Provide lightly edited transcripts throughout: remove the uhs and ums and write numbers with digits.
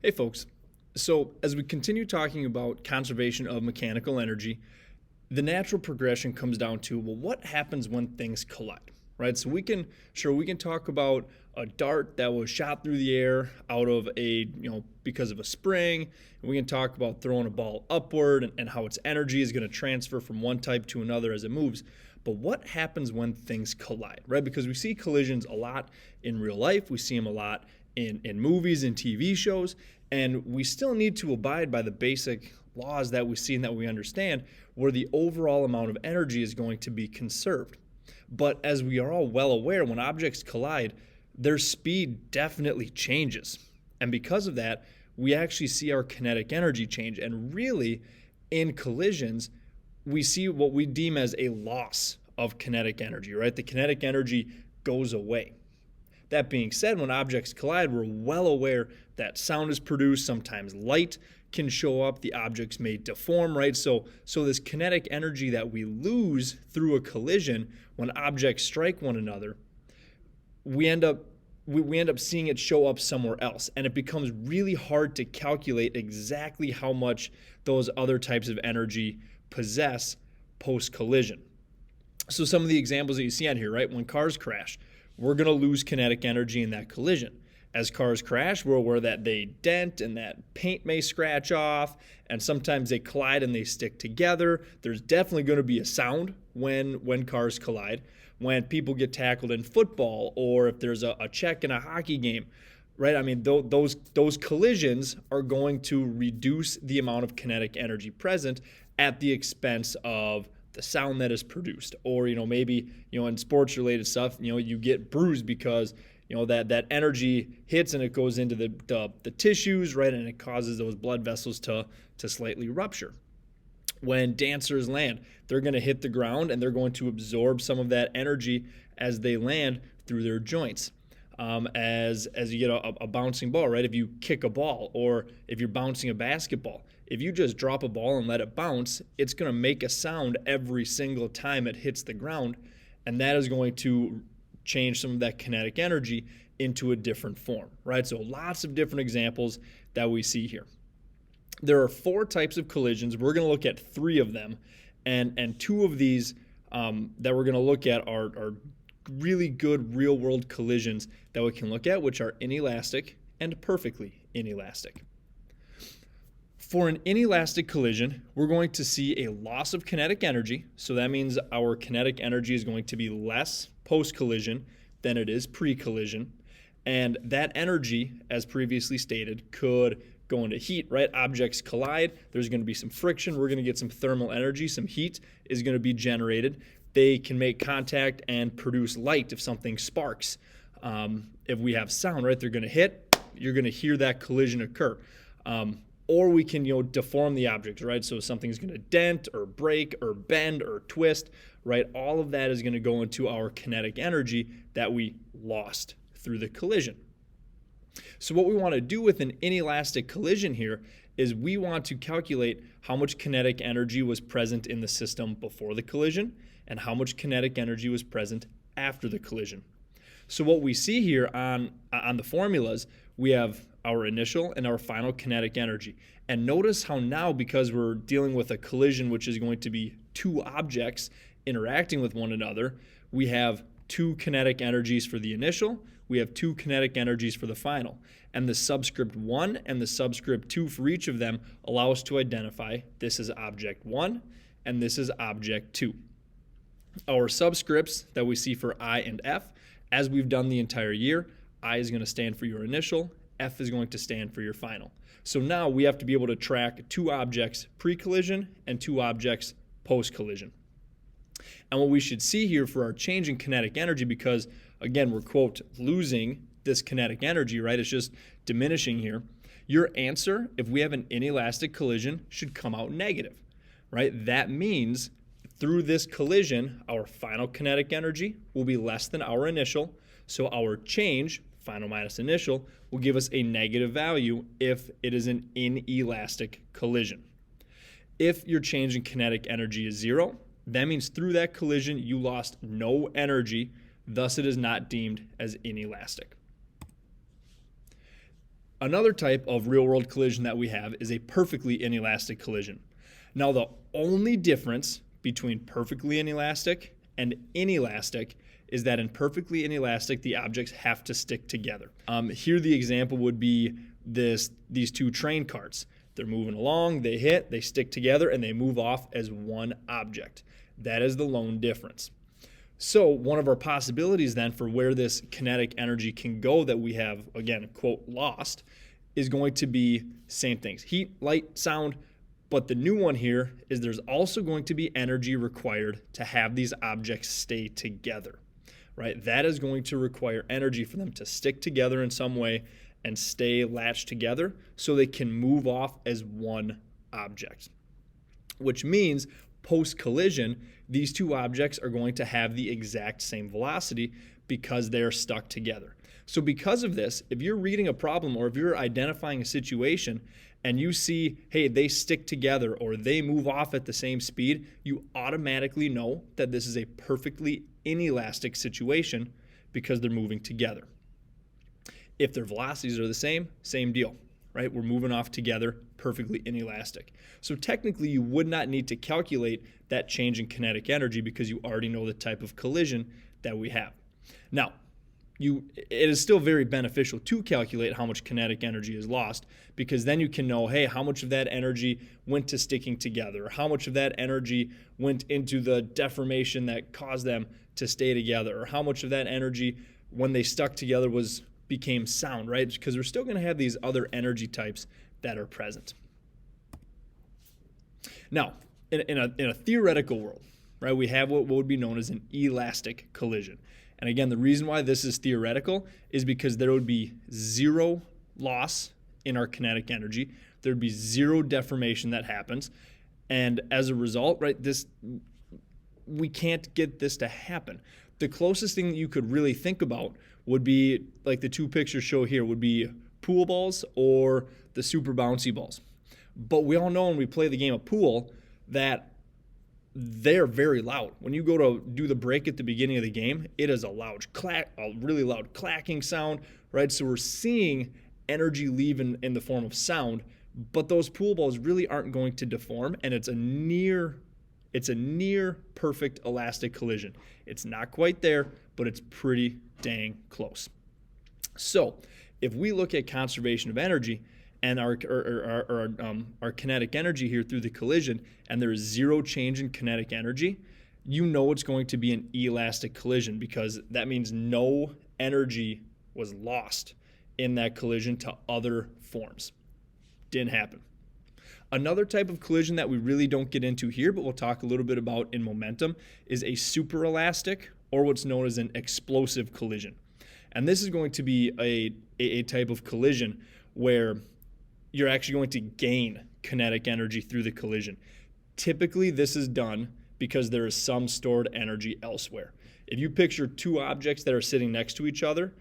Hey folks, so as we continue talking about conservation of mechanical energy, the natural progression comes down to, well, what happens when things collide, right? So we can talk about a dart that was shot through the air out of because of a spring, and we can talk about throwing a ball upward and how its energy is going to transfer from one type to another as it moves. But what happens when things collide, right? Because we see collisions a lot in real life, we see them a lot in movies and TV shows, and we still need to abide by the basic laws that we see and that we understand, where the overall amount of energy is going to be conserved. But as we are all well aware, when objects collide, their speed definitely changes. And because of that, we actually see our kinetic energy change. And really, in collisions, we see what we deem as a loss of kinetic energy, right? The kinetic energy goes away. That being said, when objects collide, we're well aware that sound is produced, sometimes light can show up, the objects may deform, right? So this kinetic energy that we lose through a collision when objects strike one another, we end up seeing it show up somewhere else, and it becomes really hard to calculate exactly how much those other types of energy possess post-collision. So some of the examples that you see on here, right? When cars crash, we're going to lose kinetic energy in that collision. As cars crash, we're aware that they dent and that paint may scratch off, and sometimes they collide and they stick together. There's definitely going to be a sound when cars collide. When people get tackled in football, or if there's a check in a hockey game, right? I mean, those collisions are going to reduce the amount of kinetic energy present at the expense of the sound that is produced. Or maybe in sports related stuff, you get bruised because that energy hits and it goes into the tissues, right? And it causes those blood vessels to slightly rupture. When dancers land, they're going to hit the ground and they're going to absorb some of that energy as they land through their joints. As you get a bouncing ball, right? If you kick a ball, or if you're bouncing a basketball, if you just drop a ball and let it bounce, it's going to make a sound every single time it hits the ground, and that is going to change some of that kinetic energy into a different form, right? So lots of different examples that we see here. There are 4 types of collisions. We're going to look at 3 of them, and 2 of these that we're going to look at are really good real-world collisions that we can look at, which are inelastic and perfectly inelastic. For an inelastic collision, we're going to see a loss of kinetic energy. So that means our kinetic energy is going to be less post-collision than it is pre-collision. And that energy, as previously stated, could go into heat, right? Objects collide. There's going to be some friction. We're going to get some thermal energy. Some heat is going to be generated. They can make contact and produce light if something sparks. If we have sound, right, they're going to hit. You're going to hear that collision occur. Or we can deform the object, right? So something's going to dent or break or bend or twist, right? All of that is going to go into our kinetic energy that we lost through the collision. So what we want to do with an inelastic collision here is we want to calculate how much kinetic energy was present in the system before the collision and how much kinetic energy was present after the collision. So what we see here on the formulas, we have our initial and our final kinetic energy. And notice how now, because we're dealing with a collision which is going to be 2 objects interacting with one another, we have 2 kinetic energies for the initial, we have 2 kinetic energies for the final. And the subscript 1 and the subscript 2 for each of them allow us to identify this is object 1 and this is object 2. Our subscripts that we see for I and F, as we've done the entire year, I is going to stand for your initial, F is going to stand for your final. So now we have to be able to track 2 objects pre-collision and 2 objects post-collision. And what we should see here for our change in kinetic energy, because again, we're, quote, losing this kinetic energy, right? It's just diminishing here. Your answer, if we have an inelastic collision, should come out negative, right? That means through this collision, our final kinetic energy will be less than our initial. So our change, final minus initial, will give us a negative value if it is an inelastic collision. If your change in kinetic energy is 0, that means through that collision you lost no energy, thus it is not deemed as inelastic. Another type of real-world collision that we have is a perfectly inelastic collision. Now, the only difference between perfectly inelastic and inelastic is that in perfectly inelastic, the objects have to stick together. Here, the example would be these two train carts. They're moving along, they hit, they stick together, and they move off as one object. That is the lone difference. So one of our possibilities then for where this kinetic energy can go that we have, again, quote, lost, is going to be same things. Heat, light, sound. But the new one here is there's also going to be energy required to have these objects stay together, right? That is going to require energy for them to stick together in some way and stay latched together so they can move off as one object, which means post-collision, these two objects are going to have the exact same velocity because they're stuck together. So because of this, if you're reading a problem or if you're identifying a situation and you see, hey, they stick together or they move off at the same speed, you automatically know that this is a perfectly inelastic situation because they're moving together. If their velocities are the same deal, right? We're moving off together, perfectly inelastic. So technically, you would not need to calculate that change in kinetic energy because you already know the type of collision that we have. Now, it is still very beneficial to calculate how much kinetic energy is lost because then you can know, hey, how much of that energy went to sticking together, or how much of that energy went into the deformation that caused them to stay together, or how much of that energy when they stuck together became sound, right? Because we're still going to have these other energy types that are present. Now, in a theoretical world, right, we have what would be known as an elastic collision. And again, the reason why this is theoretical is because there would be zero loss in our kinetic energy. There'd be zero deformation that happens. And as a result, right, we can't get this to happen. The closest thing that you could really think about would be, like the two pictures show here, would be pool balls or the super bouncy balls. But we all know when we play the game of pool that they're very loud. When you go to do the break at the beginning of the game, it is a really loud clacking sound, right? So we're seeing energy leave in the form of sound, but those pool balls really aren't going to deform, and it's a near perfect elastic collision. It's not quite there, but it's pretty dang close. So if we look at conservation of energy and our kinetic energy here through the collision, and there is zero change in kinetic energy, you know it's going to be an elastic collision because that means no energy was lost in that collision to other forms. Didn't happen. Another type of collision that we really don't get into here, but we'll talk a little bit about in momentum, is a superelastic, or what's known as an explosive collision. And this is going to be a type of collision where you're actually going to gain kinetic energy through the collision. Typically, this is done because there is some stored energy elsewhere. If you picture two objects that are sitting next to each other,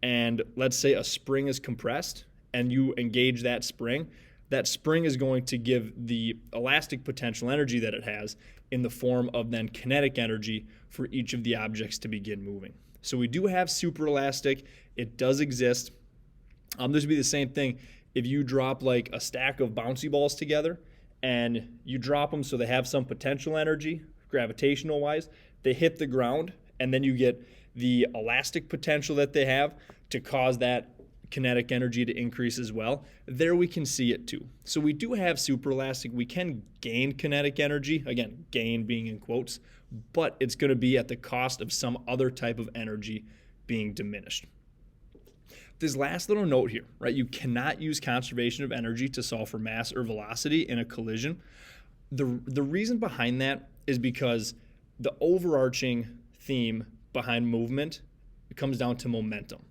and let's say a spring is compressed, and you engage that spring is going to give the elastic potential energy that it has in the form of then kinetic energy for each of the objects to begin moving. So we do have superelastic. It does exist. This would be the same thing if you drop like a stack of bouncy balls together and you drop them so they have some potential energy, gravitational wise, they hit the ground, and then you get the elastic potential that they have to cause that kinetic energy to increase as well. There we can see it too. So we do have superelastic. We can gain kinetic energy, again, gain being in quotes, but it's going to be at the cost of some other type of energy being diminished. This last little note here, right? You cannot use conservation of energy to solve for mass or velocity in a collision. The reason behind that is because the overarching theme behind movement comes down to momentum.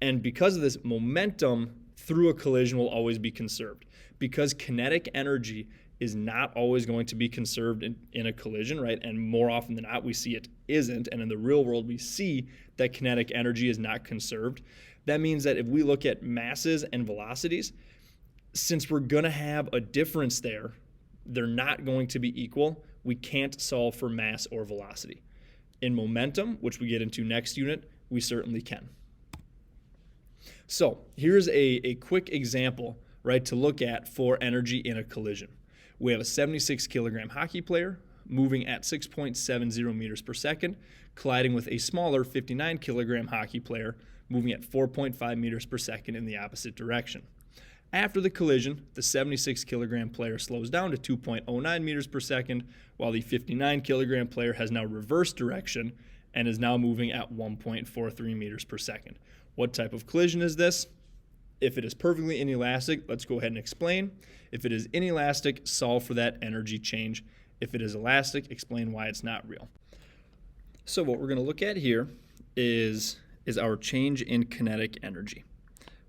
And because of this, momentum through a collision will always be conserved. Because kinetic energy is not always going to be conserved in a collision, right? And more often than not, we see it isn't. And in the real world, we see that kinetic energy is not conserved. That means that if we look at masses and velocities, since we're going to have a difference there, they're not going to be equal. We can't solve for mass or velocity. In momentum, which we get into next unit, we certainly can. So here's a quick example, right, to look at for energy in a collision. We have a 76 kilogram hockey player moving at 6.70 meters per second, colliding with a smaller 59 kilogram hockey player moving at 4.5 meters per second in the opposite direction. After the collision, the 76 kilogram player slows down to 2.09 meters per second, while the 59 kilogram player has now reversed direction and is now moving at 1.43 meters per second. What type of collision is this? If it is perfectly inelastic, let's go ahead and explain. If it is inelastic, solve for that energy change. If it is elastic, explain why it's not real. So what we're going to look at here is our change in kinetic energy.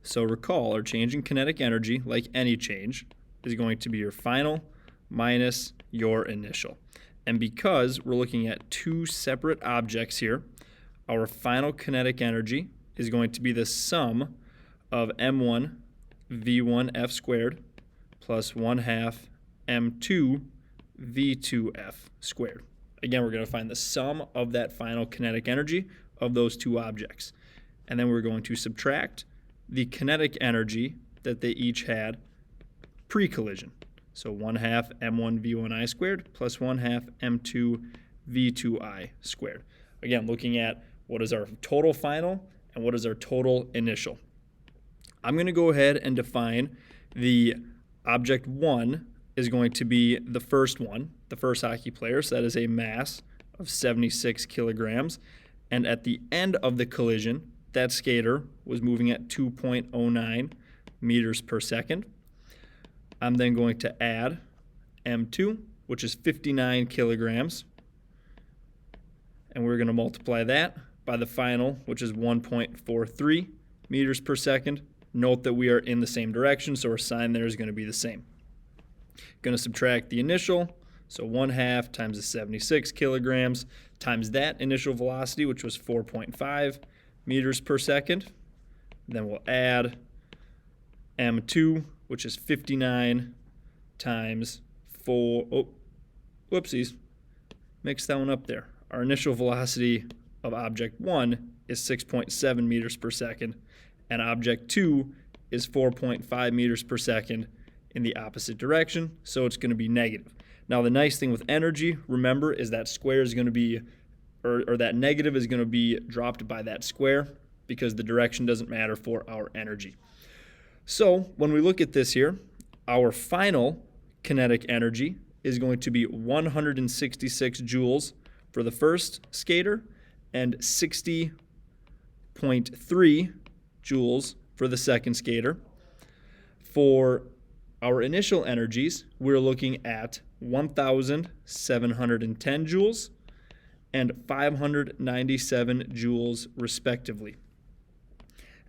So recall, our change in kinetic energy, like any change, is going to be your final minus your initial. And because we're looking at two separate objects here, our final kinetic energy is going to be the sum of m1 v1f squared plus 1/2 m2 v2f squared. Again, we're going to find the sum of that final kinetic energy of those two objects. And then we're going to subtract the kinetic energy that they each had pre-collision. So 1/2 m1 v1i squared plus 1/2 m2 v2i squared. Again, looking at what is our total final and what is our total initial. I'm going to go ahead and define the object 1 is going to be the first one, the first hockey player, so that is a mass of 76 kilograms. And at the end of the collision, that skater was moving at 2.09 meters per second. I'm then going to add M2, which is 59 kilograms. And we're going to multiply that by the final, which is 1.43 meters per second. Note that we are in the same direction, so our sign there is going to be the same. Going to subtract the initial, so 1/2 times the 76 kilograms times that initial velocity, which was 4.5 meters per second. Then we'll add M2, which is 59 times 4. Oh, whoopsies. Mixed that one up there. Our initial velocity of object 1 is 6.7 meters per second, and object 2 is 4.5 meters per second in the opposite direction, so it's going to be negative. Now, the nice thing with energy, remember, is that square is going to be, or that negative is going to be dropped by that square because the direction doesn't matter for our energy. So when we look at this here, our final kinetic energy is going to be 166 joules for the first skater and 60.3 joules for the second skater. For our initial energies, we're looking at 1,710 joules and 597 joules respectively.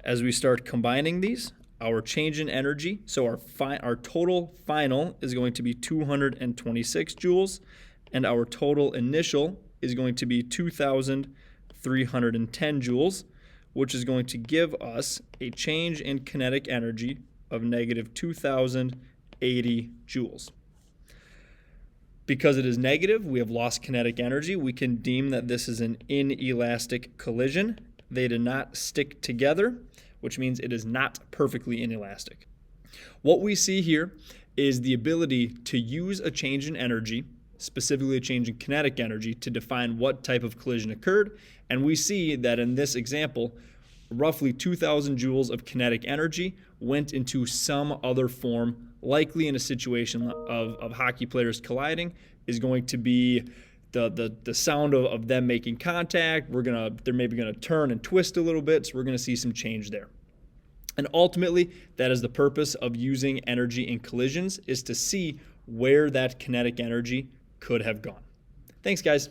As we start combining these, our change in energy, so our total final is going to be 226 joules, and our total initial is going to be 2,310 joules, which is going to give us a change in kinetic energy of negative 2,080 joules. Because it is negative, we have lost kinetic energy. We can deem that this is an inelastic collision. They did not stick together, which means it is not perfectly inelastic. What we see here is the ability to use a change in energy, specifically a change in kinetic energy, to define what type of collision occurred. And we see that in this example, roughly 2,000 joules of kinetic energy went into some other form, likely in a situation of hockey players colliding, is going to be the sound of them making contact. They're maybe gonna turn and twist a little bit, so we're gonna see some change there. And ultimately, that is the purpose of using energy in collisions, is to see where that kinetic energy could have gone. Thanks, guys.